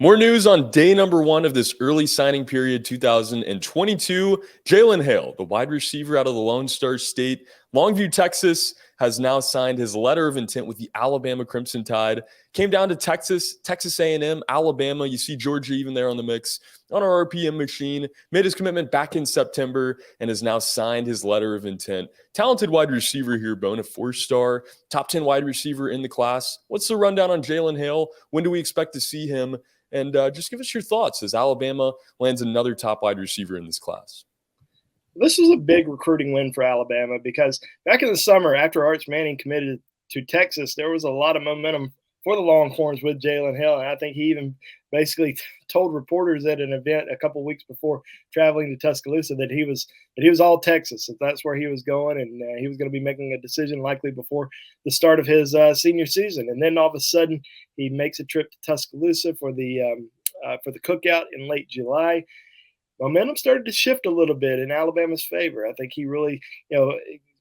More news on day number one of this early signing period 2022. Jalen Hale, the wide receiver out of the Lone Star State, Longview, Texas, has now signed his letter of intent with the Alabama Crimson Tide. Came down to Texas A&M, Alabama. You see Georgia even there on the mix on our RPM machine. Made his commitment back in September and has now signed his letter of intent. Talented wide receiver here, Bone, a 4-star, top 10 wide receiver in the class. What's the rundown on Jalen Hale? When do we expect to see him? And just give us your thoughts as Alabama lands another top wide receiver in this class. This is a big recruiting win for Alabama because back in the summer, after Arch Manning committed to Texas, there was a lot of momentum for the Longhorns with Jalen Hale. And I think he even basically told reporters at an event a couple weeks before traveling to Tuscaloosa that he was all Texas, that that's where he was going, and he was going to be making a decision likely before the start of his senior season. And then all of a sudden, he makes a trip to Tuscaloosa for the cookout in late July. Momentum started to shift a little bit in Alabama's favor. I think he really,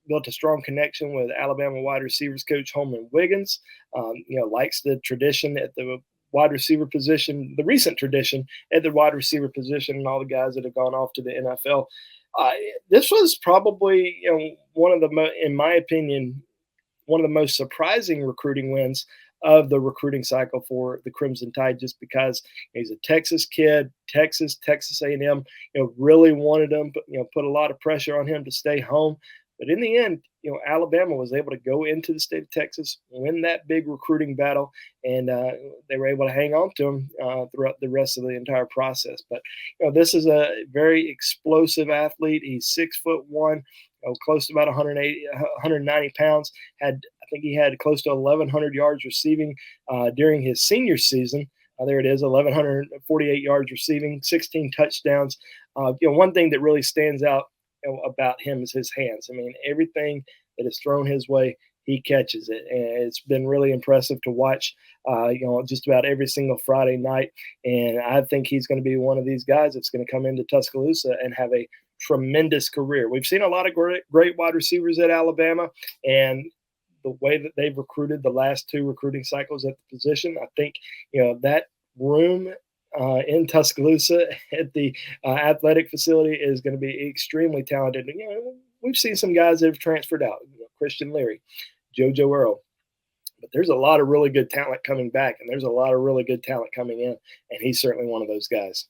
built a strong connection with Alabama wide receivers coach Holman Wiggins. Likes the tradition at the wide receiver position, the recent tradition at the wide receiver position, and all the guys that have gone off to the NFL. This was probably, one of the, in my opinion, one of the most surprising recruiting wins of the recruiting cycle for the Crimson Tide, just because he's a Texas kid, Texas A&M, really wanted him, put a lot of pressure on him to stay home. But in the end, Alabama was able to go into the state of Texas, win that big recruiting battle, and they were able to hang on to him throughout the rest of the entire process. But this is a very explosive athlete. He's 6'1", close to about 190 pounds. I think he had close to 1,100 yards receiving during his senior season. There it is, 1,148 yards receiving, 16 touchdowns. One thing that really stands out about him is his hands. I mean, everything that is thrown his way, he catches it. And it's been really impressive to watch, just about every single Friday night. And I think he's going to be one of these guys that's going to come into Tuscaloosa and have a tremendous career. We've seen a lot of great wide receivers at Alabama, and the way that they've recruited the last two recruiting cycles at the position, I think, that room in Tuscaloosa at the athletic facility is going to be extremely talented. And, we've seen some guys that have transferred out, Christian Leary, JoJo Earl. But there's a lot of really good talent coming back, and there's a lot of really good talent coming in, and he's certainly one of those guys.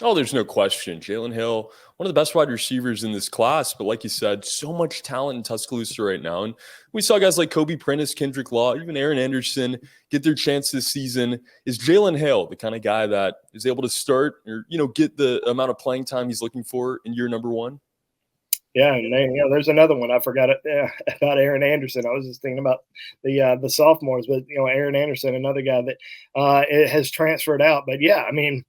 Oh, there's no question. Jalen Hale, one of the best wide receivers in this class. But like you said, so much talent in Tuscaloosa right now. And we saw guys like Kobe Prentice, Kendrick Law, even Aaron Anderson get their chance this season. Is Jalen Hale the kind of guy that is able to start or, get the amount of playing time he's looking for in year number one? Yeah, and then, there's another one I forgot about Aaron Anderson. I was just thinking about the sophomores, but Aaron Anderson, another guy that has transferred out. But yeah, I mean,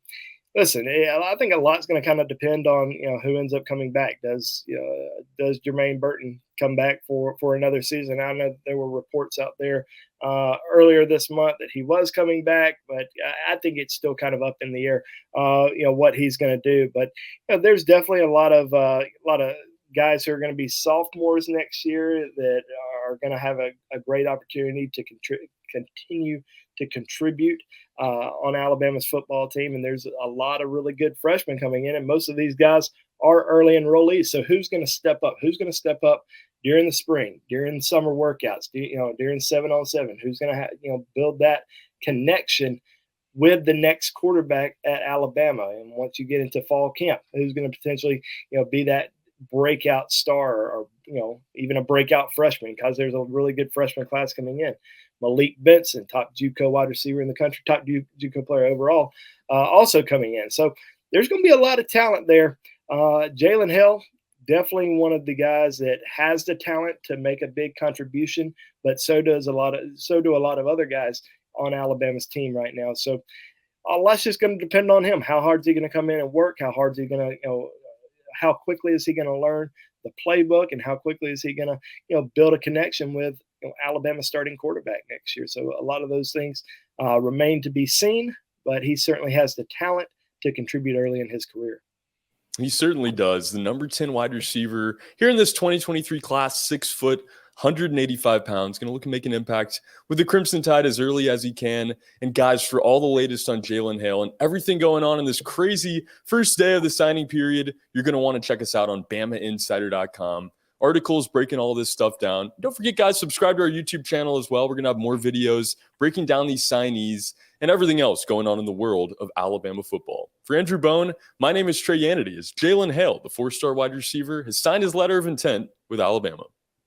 listen, I think a lot's going to kind of depend on who ends up coming back. Does Jermaine Burton come back for another season? I know there were reports out there earlier this month that he was coming back, but I think it's still kind of up in the air. What he's going to do. But there's definitely a lot of guys who are going to be sophomores next year that are going to have a great opportunity to continue to contribute on Alabama's football team. And there's a lot of really good freshmen coming in, and most of these guys are early enrollees. So who's going to step up? Who's going to step up during the spring, during summer workouts, during 7-on-7? Who's going to build that connection with the next quarterback at Alabama? And once you get into fall camp, who's going to potentially be that breakout star or even a breakout freshman, because there's a really good freshman class coming in. Malik Benson, top JUCO wide receiver in the country, top JUCO player overall, also coming in. So there's going to be a lot of talent there. Jalen Hale, definitely one of the guys that has the talent to make a big contribution, but so do a lot of other guys on Alabama's team right now. So a lot's just going to depend on him. How hard is he going to come in and work? How hard is he going to, how quickly is he going to learn the playbook, and how quickly is he going to, build a connection with Alabama starting quarterback next year? So a lot of those things remain to be seen, but he certainly has the talent to contribute early in his career. He certainly does. The number 10 wide receiver here in this 2023 class, 6 foot, 185 pounds, going to look and make an impact with the Crimson Tide as early as he can. And guys, for all the latest on Jalen Hale and everything going on in this crazy first day of the signing period, you're going to want to check us out on BamaInsider.com. Articles breaking all this stuff down. Don't forget, guys, subscribe to our YouTube channel as well. We're going to have more videos breaking down these signees and everything else going on in the world of Alabama football. For Andrew Bone, my name is Trey Yanity. As Jalen Hale, the 4-star wide receiver, has signed his letter of intent with Alabama.